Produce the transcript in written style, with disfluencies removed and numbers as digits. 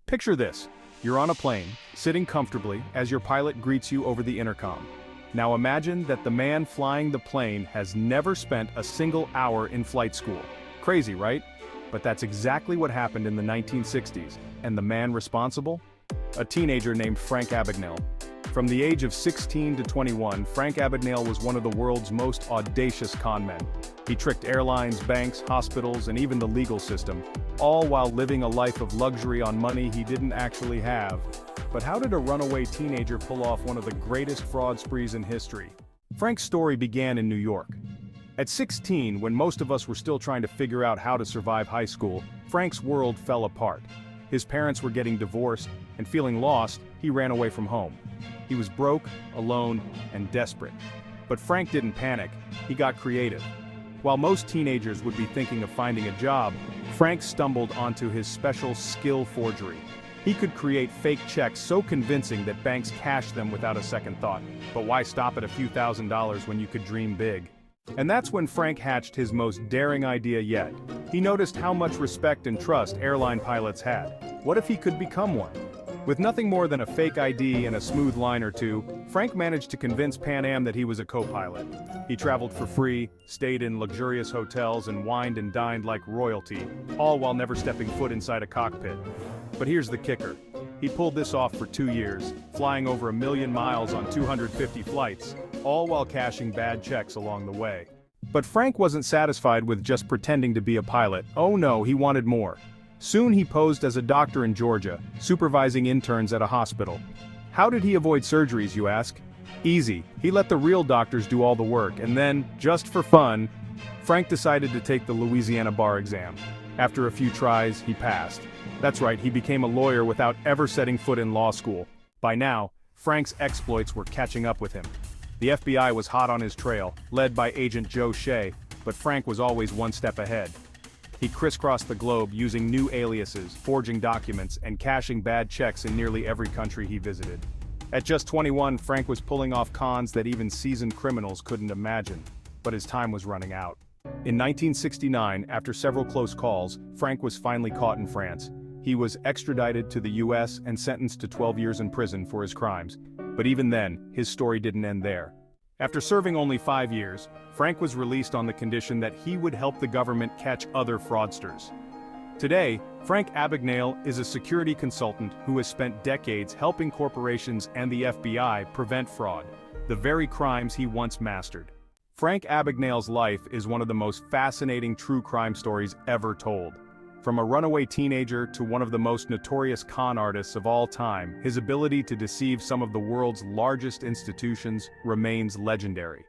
Picture this. You're on a plane, sitting comfortably as your pilot greets you over the intercom. Now imagine that the man flying the plane has never spent a single hour in flight school. Crazy, right? But that's exactly what happened in the 1960s, and the man responsible? A teenager named Frank Abagnale. From the age of 16 to 21, Frank Abagnale was one of the world's most audacious con men. He tricked airlines, banks, hospitals, and even the legal system, all while living a life of luxury on money he didn't actually have. But how did a runaway teenager pull off one of the greatest fraud sprees in history? Frank's story began in New York. At 16, when most of us were still trying to figure out how to survive high school, Frank's world fell apart. His parents were getting divorced, and feeling lost, he ran away from home. He was broke, alone, and desperate. But Frank didn't panic, he got creative. While most teenagers would be thinking of finding a job, Frank stumbled onto his special skill forgery. He could create fake checks so convincing that banks cashed them without a second thought. But why stop at a few $1,000s when you could dream big? And that's when Frank hatched his most daring idea yet. He noticed how much respect and trust airline pilots had. What if he could become one? With nothing more than a fake ID and a smooth line or two, Frank managed to convince Pan Am that he was a co-pilot. He traveled for free, stayed in luxurious hotels, and wined and dined like royalty, all while never stepping foot inside a cockpit. But here's the kicker. He pulled this off for 2 years, flying over 1,000,000 miles on 250 flights, all while cashing bad checks along the way. But Frank wasn't satisfied with just pretending to be a pilot. Oh no, he wanted more. Soon he posed as a doctor in Georgia, supervising interns at a hospital. How did he avoid surgeries, you ask? Easy. He let the real doctors do all the work, and then, just for fun, Frank decided to take the Louisiana bar exam. After a few tries, he passed. That's right, he became a lawyer without ever setting foot in law school. By now, Frank's exploits were catching up with him. The FBI was hot on his trail, led by Agent Joe Shea, but Frank was always one step ahead. He crisscrossed the globe using new aliases, forging documents, and cashing bad checks in nearly every country he visited. At just 21, Frank was pulling off cons that even seasoned criminals couldn't imagine. But his time was running out. In 1969, after several close calls, Frank was finally caught in France. He was extradited to the US and sentenced to 12 years in prison for his crimes. But even then, his story didn't end there. After serving only 5 years, Frank was released on the condition that he would help the government catch other fraudsters. Today, Frank Abagnale is a security consultant who has spent decades helping corporations and the FBI prevent fraud, the very crimes he once mastered. Frank Abagnale's life is one of the most fascinating true crime stories ever told. From a runaway teenager to one of the most notorious con artists of all time, his ability to deceive some of the world's largest institutions remains legendary.